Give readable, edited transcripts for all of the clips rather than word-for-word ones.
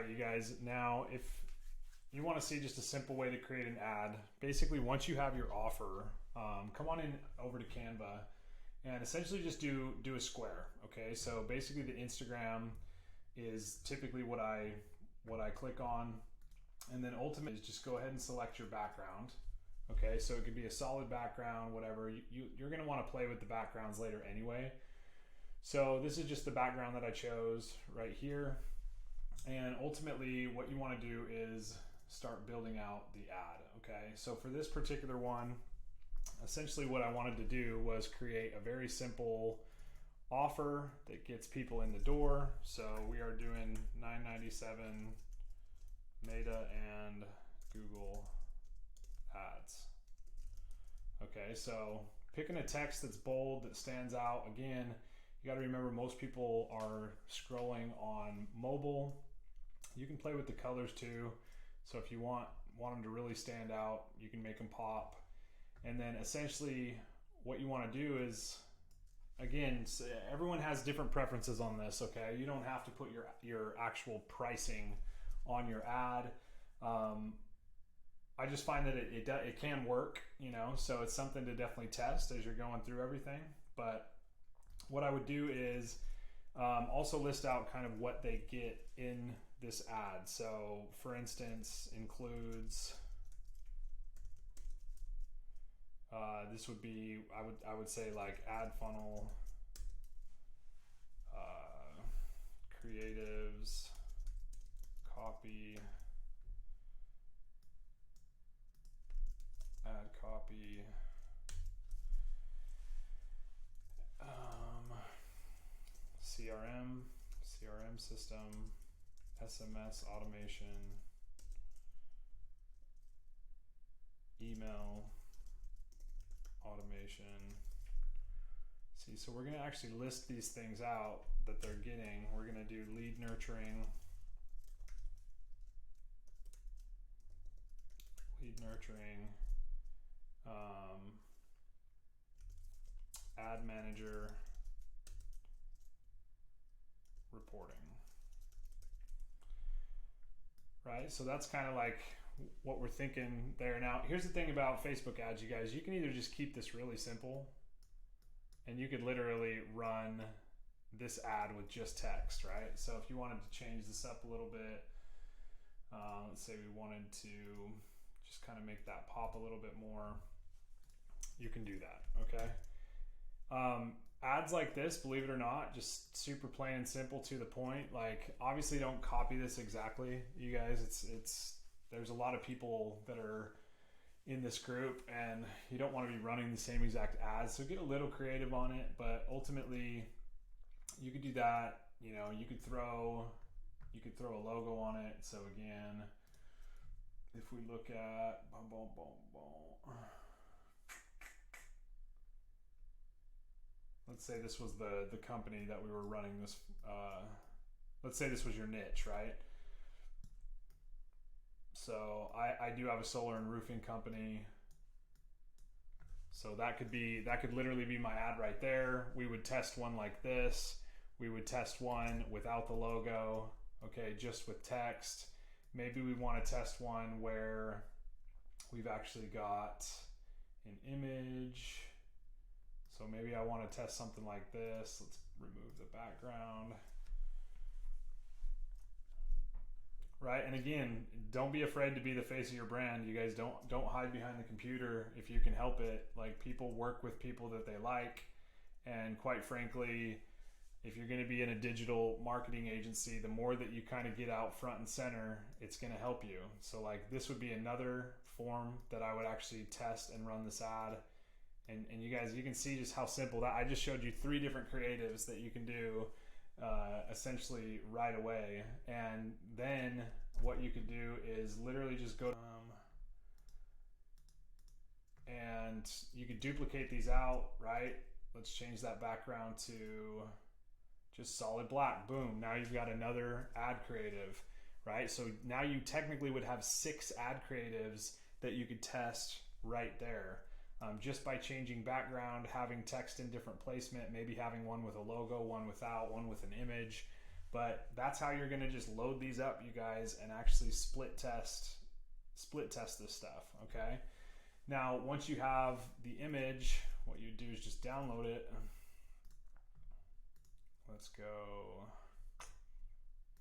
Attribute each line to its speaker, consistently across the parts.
Speaker 1: right, you guys, now if you want to see just a simple way to create an ad, basically once you have your offer, come on in over to Canva and essentially just do a square. Okay, so basically the Instagram is typically what I click on, and then ultimately is just go ahead and select your background. Okay, so it could be a solid background, whatever. You're going to want to play with the backgrounds later anyway. So this is just the background that I chose right here. And ultimately what you want to do is start building out the ad. Okay, so for this particular one, essentially what I wanted to do was create a very simple offer that gets people in the door. So we are doing $9.97 Meta and Google ads. Okay, so picking a text that's bold, that stands out. Again, you got to remember most people are scrolling on mobile. You can play with the colors too. So if you want them to really stand out, you can make them pop. And then essentially what you want to do is, again, everyone has different preferences on this, okay? You don't have to put your actual pricing on your ad. I just find that it can work, you know, so it's something to definitely test as you're going through everything. But what I would do is also list out kind of what they get in this ad. So for instance, includes, this would be, I would say like ad funnel, creatives, copy, ad copy, CRM system, SMS automation, email automation. See, so we're going to actually list these things out that they're getting. We're going to do lead nurturing, ad manager, reporting. Right, so that's kind of like what we're thinking there. Now, here's the thing about Facebook ads, you guys. You can either just keep this really simple, and you could literally run this ad with just text, right? So if you wanted to change this up a little bit, let's say we wanted to just kind of make that pop a little bit more, you can do that, okay? Ads like this, believe it or not, just super plain and simple, to the point. Like, obviously don't copy this exactly, you guys. It's there's a lot of people that are in this group, and you don't want to be running the same exact ads, so get a little creative on it. But ultimately you could do that. You know, you could throw a logo on it. So again, if we look at let's say this was the company that we were running this, let's say this was your niche, right? So I do have a solar and roofing company. So that could literally be my ad right there. We would test one like this. We would test one without the logo, okay, just with text. Maybe we want to test one where we've actually got an image. So maybe I want to test something like this. Let's remove the background. Right, and again, don't be afraid to be the face of your brand. You guys don't hide behind the computer if you can help it. Like, people work with people that they like, and quite frankly, if you're going to be in a digital marketing agency, the more that you kind of get out front and center, it's going to help you. So like, this would be another form that I would actually test and run this ad. And you guys, you can see just how simple that. I just showed you 3 different creatives that you can do essentially right away. And then what you could do is literally just go and you could duplicate these out, right? Let's change that background to just solid black. Boom, now you've got another ad creative, right? So now you technically would have 6 ad creatives that you could test right there. Just by changing background, having text in different placement, maybe having one with a logo, one without, one with an image. But that's how you're gonna just load these up, you guys, and actually split test this stuff, okay? Now, once you have the image, what you do is just download it. Let's go.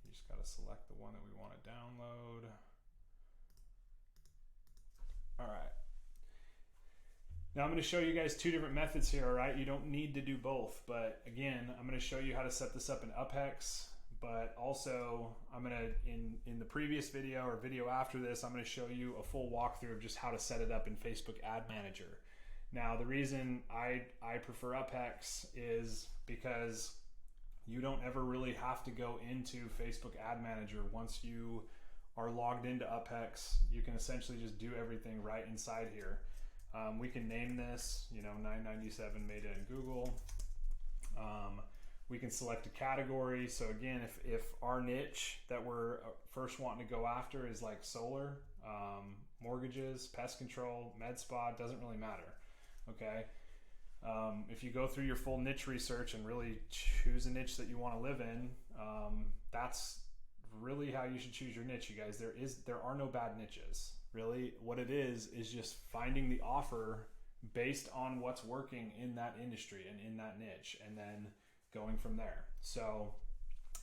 Speaker 1: You just gotta select the one that we want to download. All right. Now I'm going to show you guys two different methods here, all right? You don't need to do both, but again, I'm going to show you how to set this up in Uphex, but also I'm going to, in the previous video or video after this, I'm going to show you a full walkthrough of just how to set it up in Facebook Ad Manager. Now, the reason I prefer Uphex is because you don't ever really have to go into Facebook Ad Manager. Once you are logged into Uphex, you can essentially just do everything right inside here. We can name this, you know, 997 Meta in Google. We can select a category. So again, if our niche that we're first wanting to go after is like solar, mortgages, pest control, med spa, doesn't really matter, okay? If you go through your full niche research and really choose a niche that you want to live in, that's really how you should choose your niche, you guys. There are no bad niches. Really, what it is just finding the offer based on what's working in that industry and in that niche, and then going from there. So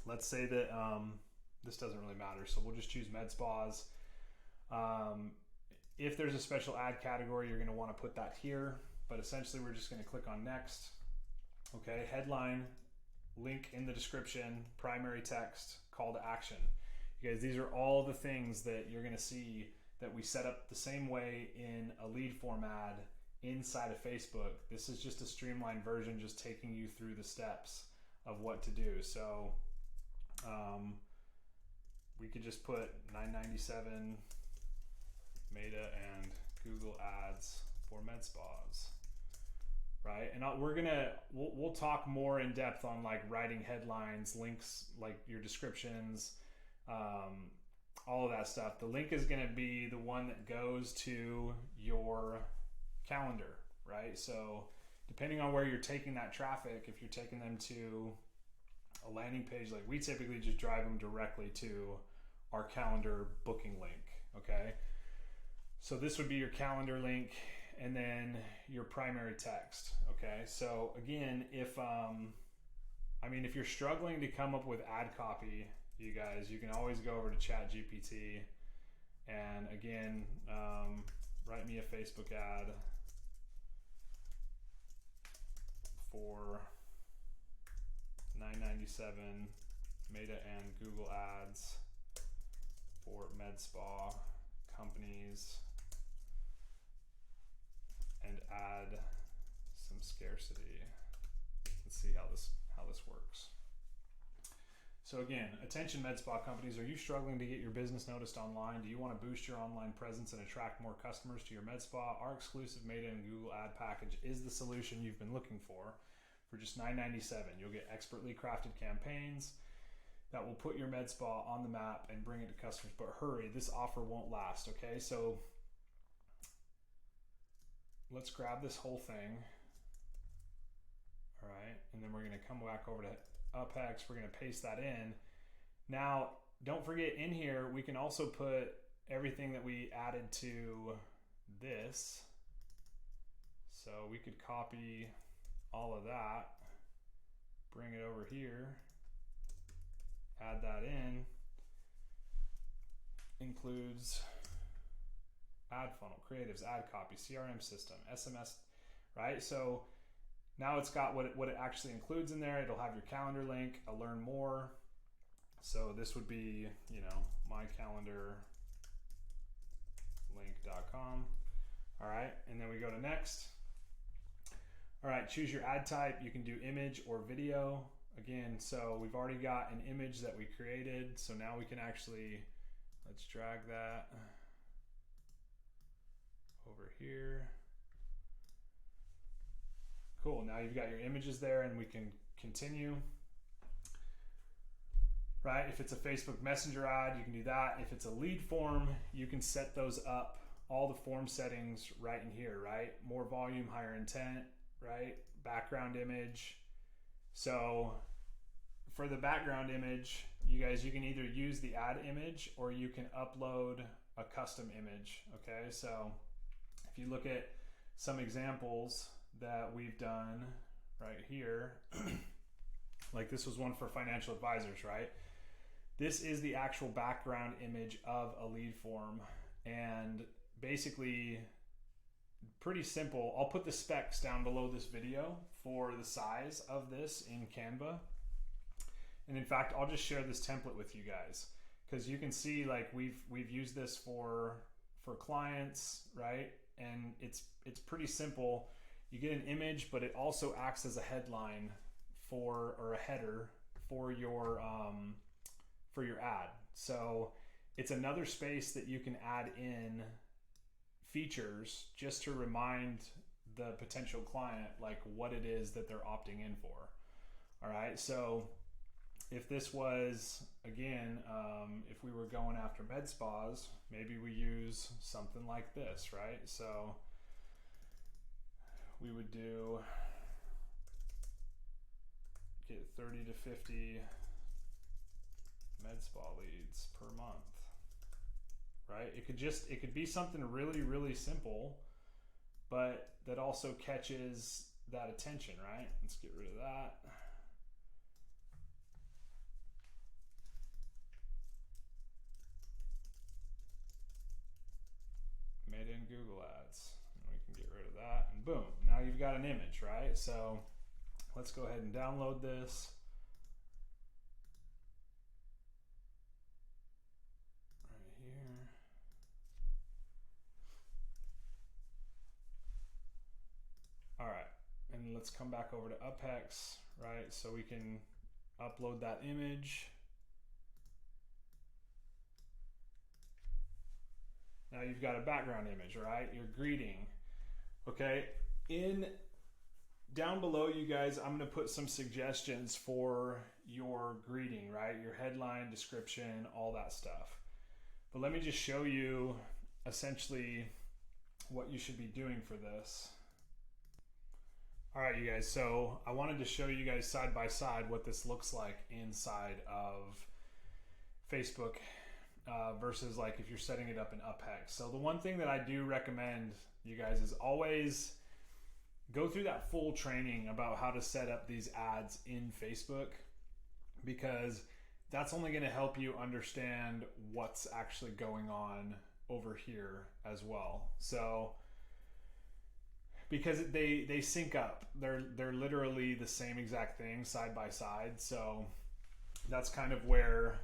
Speaker 1: let's say that this doesn't really matter, so we'll just choose med spas. If there's a special ad category, you're going to want to put that here, but essentially we're just going to click on next. Okay, headline, link in the description, primary text, call to action. You guys, these are all the things that you're going to see that we set up the same way in a lead form ad inside of Facebook. This is just a streamlined version, just taking you through the steps of what to do. So we could just put 997 Meta and Google ads for med spas, right? And we'll talk more in depth on like writing headlines, links, like your descriptions, all of that stuff. The link is going to be the one that goes to your calendar, right? So depending on where you're taking that traffic, if you're taking them to a landing page, like we typically just drive them directly to our calendar booking link, okay? So this would be your calendar link and then your primary text, okay? So again, if you're struggling to come up with ad copy, you guys, you can always go over to ChatGPT and again, write me a Facebook ad for 997 Meta and Google ads for med spa companies and add some scarcity. Let's see how this works. So again, attention med spa companies, are you struggling to get your business noticed online? Do you want to boost your online presence and attract more customers to your med spa? Our exclusive Meta and Google ad package is the solution you've been looking for. For just $9.97, you'll get expertly crafted campaigns that will put your med spa on the map and bring it to customers. But hurry, this offer won't last, okay? So let's grab this whole thing, all right? And then we're gonna come back over to Uppack. We're gonna paste that in. Now, don't forget in here, we can also put everything that we added to this. So we could copy all of that, bring it over here, add that in, includes ad funnel, creatives, ad copy, CRM system, SMS, right? So now it's got what it actually includes in there. It'll have your calendar link, a learn more. So this would be, you know, mycalendarlink.com. All right, and then we go to next. All right, choose your ad type. You can do image or video. Again, so we've already got an image that we created. So now we can actually, let's drag that over here. Cool, now you've got your images there and we can continue. Right, if it's a Facebook Messenger ad, you can do that. If it's a lead form, you can set those up, all the form settings right in here, right? More volume, higher intent, right? Background image. So for the background image, you guys, you can either use the ad image or you can upload a custom image. Okay, so if you look at some examples that we've done right here, like this was one for financial advisors, right? This is the actual background image of a lead form, and basically pretty simple. I'll put the specs down below this video for the size of this in Canva. And in fact, I'll just share this template with you guys, because you can see like we've used this for clients, right? And it's pretty simple. You get an image, but it also acts as a headline or a header for your ad. So it's another space that you can add in features just to remind the potential client like what it is that they're opting in for. All right, so if this was, again, if we were going after med spas, maybe we use something like this, right? So we would get 30 to 50 med spa leads per month, right? It could be something really, really simple, but that also catches that attention, right? Let's get rid of that. Made in Google Ads. And we can get rid of that, and boom, now you've got an image, right? So let's go ahead and download this. Right here. All right, and let's come back over to Uphex, right? So we can upload that image. Now you've got a background image, right? Your greeting. Okay, down below, you guys, I'm gonna put some suggestions for your greeting, right? Your headline, description, all that stuff. But let me just show you essentially what you should be doing for this. All right, you guys, so I wanted to show you guys side by side what this looks like inside of Facebook versus like if you're setting it up in Uppack. So the one thing that I do recommend you guys is always go through that full training about how to set up these ads in Facebook, because that's only going to help you understand what's actually going on over here as well. So because they sync up, they're literally the same exact thing side by side. So that's kind of where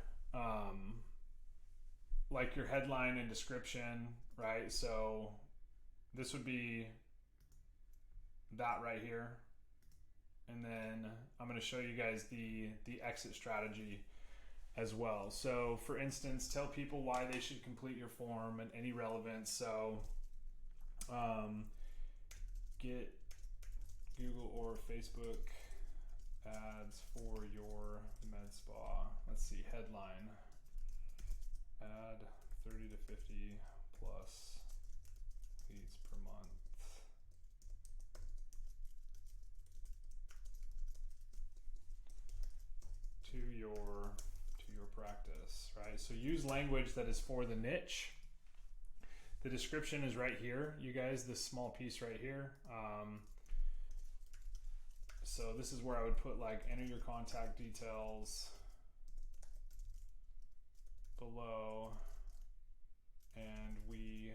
Speaker 1: like your headline and description, right? So this would be that right here. And then I'm going to show you guys the exit strategy as well. So for instance, tell people why they should complete your form and any relevance. So get Google or Facebook ads for your med spa. Let's see, headline. Add 30 to 50 plus leads per month. To your practice, right? So use language that is for the niche. The description is right here, you guys, this small piece right here. So this is where I would put like enter your contact details below, and we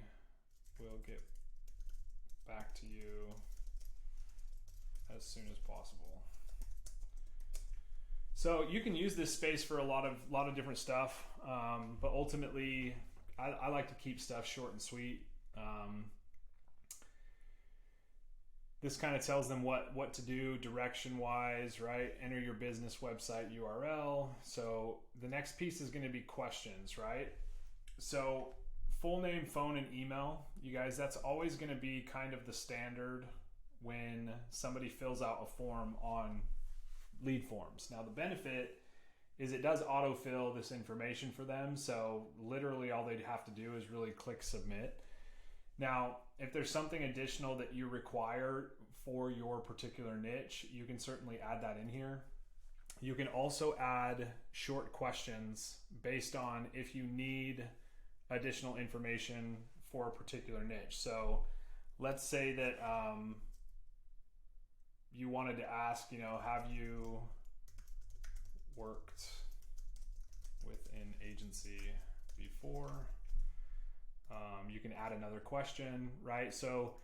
Speaker 1: will get back to you as soon as possible. So you can use this space for a lot of different stuff, but ultimately I like to keep stuff short and sweet. This kind of tells them what to do direction wise, right? Enter your business website URL. So the next piece is going to be questions, right? So full name, phone, and email, you guys, that's always going to be kind of the standard when somebody fills out a form on lead forms. Now the benefit is it does autofill this information for them. So literally all they'd have to do is really click submit. Now, if there's something additional that you require for your particular niche, you can certainly add that in here. You can also add short questions based on if you need additional information for a particular niche. So let's say that you wanted to ask, have you worked with an agency before? You can add another question, right? So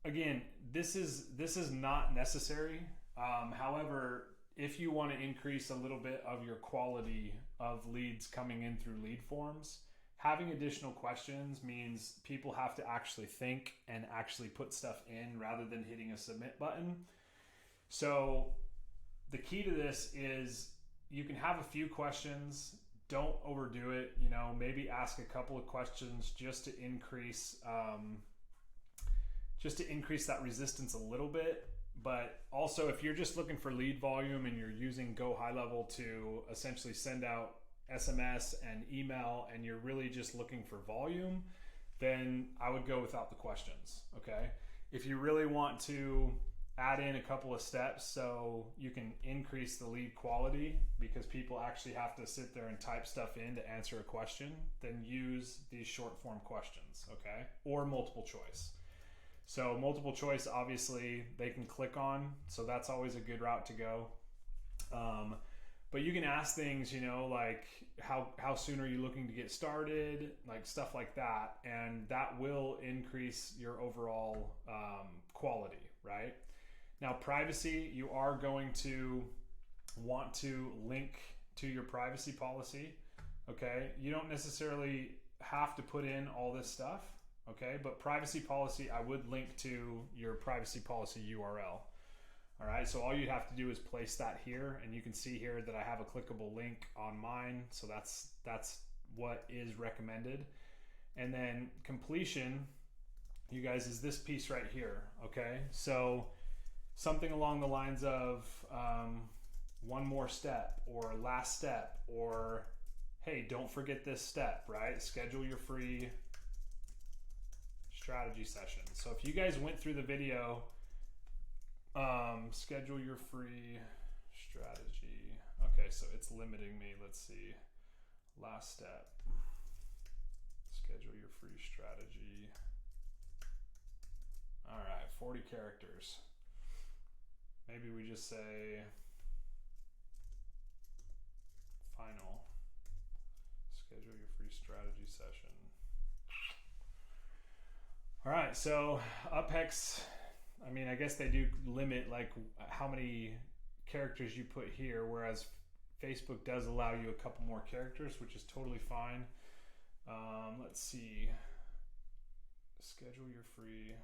Speaker 1: again, this is not necessary. However, if you want to increase a little bit of your quality of leads coming in through lead forms, having additional questions means people have to actually think and actually put stuff in rather than hitting a submit button. So the key to this is you can have a few questions. Don't overdo it. Maybe ask a couple of questions just to increase that resistance a little bit. But also, if you're just looking for lead volume and you're using Go High Level to essentially send out SMS and email, and you're really just looking for volume, then I would go without the questions. Okay. If you really want to add in a couple of steps so you can increase the lead quality because people actually have to sit there and type stuff in to answer a question, then use these short form questions. Okay. Or multiple choice. So multiple choice, obviously they can click on, so that's always a good route to go. But you can ask things, like how soon are you looking to get started, like stuff like that, and that will increase your overall quality, right? Now, privacy, you are going to want to link to your privacy policy, okay? You don't necessarily have to put in all this stuff. Okay, but privacy policy, I would link to your privacy policy URL. All right, so all you have to do is place that here, and you can see here that I have a clickable link on mine, so that's what is recommended. And then completion, you guys, is this piece right here. Okay, so something along the lines of one more step, or last step, or hey, don't forget this step, right? Schedule your free strategy session. So if you guys went through the video, schedule your free strategy. Okay, so it's limiting me. Let's see. Last step. Schedule your free strategy. All right, 40 characters. Maybe we just say final. Schedule your free strategy session. All right, so Uphex, I guess they do limit like how many characters you put here, whereas Facebook does allow you a couple more characters, which is totally fine. Let's see. Schedule your free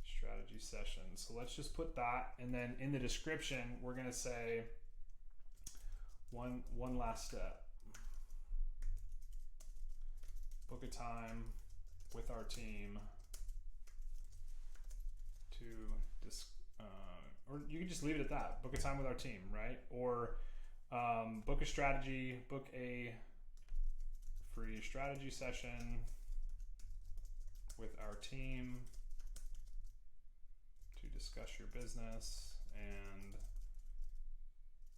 Speaker 1: strategy session. So let's just put that, and then in the description, we're gonna say one last step. Book a time with our team to or you can just leave it at that. Book a time with our team, right? Or book a strategy, book a free strategy session with our team to discuss your business and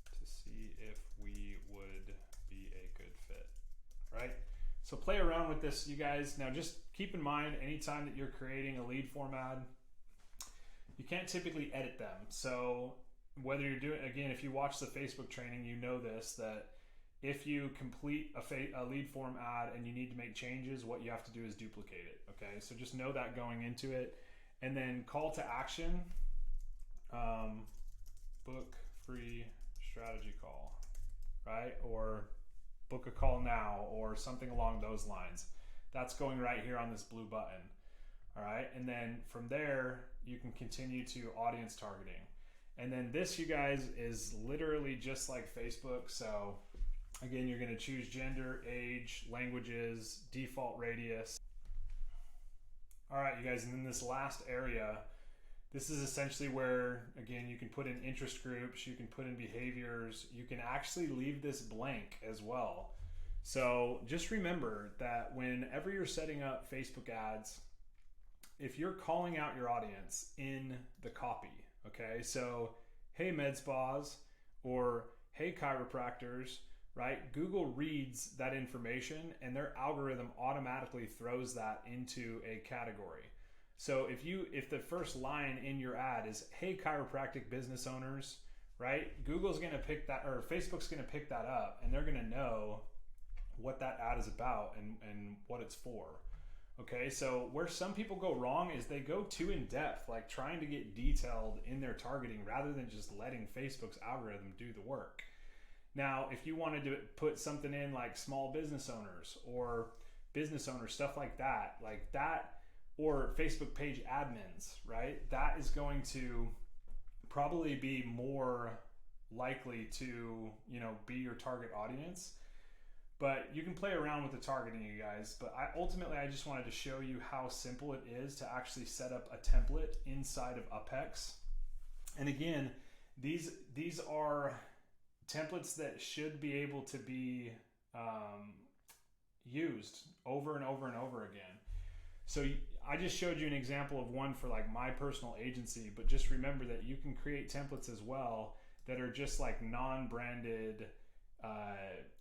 Speaker 1: to see if we would be a good fit, right? So play around with this, you guys. Now just keep in mind, anytime that you're creating a lead form ad, you can't typically edit them. So whether you're doing, again, if you watch the Facebook training, you know this, that if you complete a lead form ad and you need to make changes, what you have to do is duplicate it, okay? So just know that going into it. And then call to action, book free strategy call, right? Or book a call now, or something along those lines. That's going right here on this blue button. All right, and then from there, you can continue to audience targeting. And then this, you guys, is literally just like Facebook. So again, you're gonna choose gender, age, languages, default radius. All right, you guys, and then this last area, this is essentially where, again, you can put in interest groups, you can put in behaviors, you can actually leave this blank as well. So just remember that whenever you're setting up Facebook ads, if you're calling out your audience in the copy, okay, so hey med spas, or hey chiropractors, right? Google reads that information and their algorithm automatically throws that into a category. So if the first line in your ad is hey chiropractic business owners, right? Google's going to pick that, or Facebook's going to pick that up, and they're going to know what that ad is about and what it's for. Okay, so where some people go wrong is they go too in depth, like trying to get detailed in their targeting rather than just letting Facebook's algorithm do the work. Now, if you wanted to put something in like small business owners or business owners, stuff like that, or Facebook page admins, right? That is going to probably be more likely to, be your target audience. But you can play around with the targeting, you guys. But I just wanted to show you how simple it is to actually set up a template inside of Uphex. And again, these are templates that should be able to be used over and over and over again. So I just showed you an example of one for like my personal agency, but just remember that you can create templates as well that are just like non-branded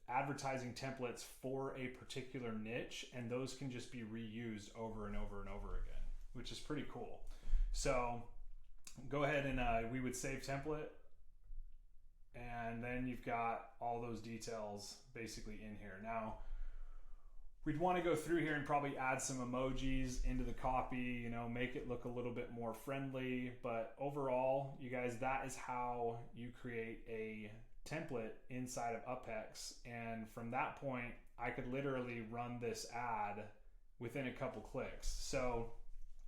Speaker 1: advertising templates for a particular niche, and those can just be reused over and over and over again, which is pretty cool. So go ahead and we would save template, and then you've got all those details basically in here. Now we'd want to go through here and probably add some emojis into the copy, make it look a little bit more friendly. But overall, you guys, that is how you create a template inside of Uphex. And from that point, I could literally run this ad within a couple clicks. So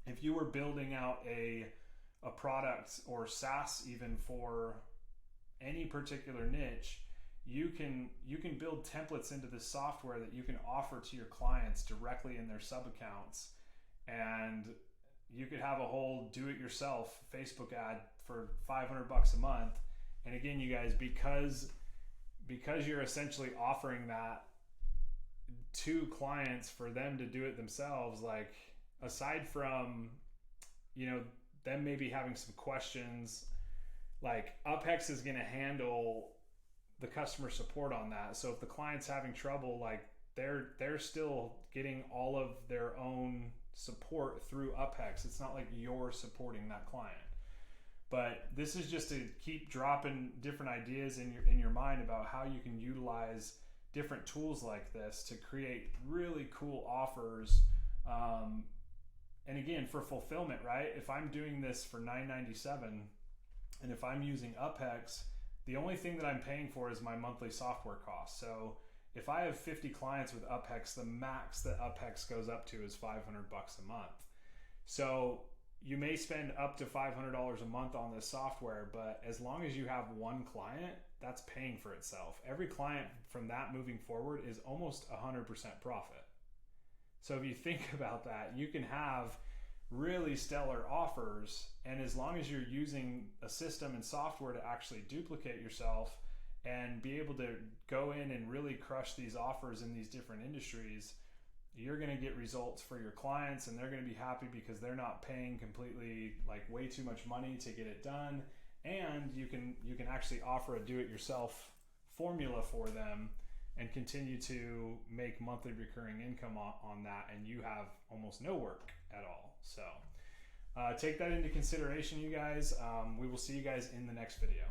Speaker 1: if you were building out a product or SaaS even for any particular niche, you can build templates into this software that you can offer to your clients directly in their sub accounts, and you could have a whole do-it-yourself Facebook ad for $500 a month. And again, you guys, because you're essentially offering that to clients for them to do it themselves, like aside from them maybe having some questions, like Uphex is going to handle the customer support on that. So if the client's having trouble, like they're still getting all of their own support through Uphex. It's not like you're supporting that client. But this is just to keep dropping different ideas in your mind about how you can utilize different tools like this to create really cool offers. And again, for fulfillment, right? If I'm doing this for $9.97, and if I'm using Uphex, the only thing that I'm paying for is my monthly software cost. So if I have 50 clients with Uphex, the max that Uphex goes up to is $500 a month. So you may spend up to $500 a month on this software, but as long as you have one client, that's paying for itself. Every client from that moving forward is almost 100% profit. So if you think about that, you can have really stellar offers, and as long as you're using a system and software to actually duplicate yourself and be able to go in and really crush these offers in these different industries, you're going to get results for your clients, and they're going to be happy because they're not paying completely like way too much money to get it done. And you can actually offer a do-it-yourself formula for them and continue to make monthly recurring income on that, and you have almost no work at all. So take that into consideration, you guys. We will see you guys in the next video.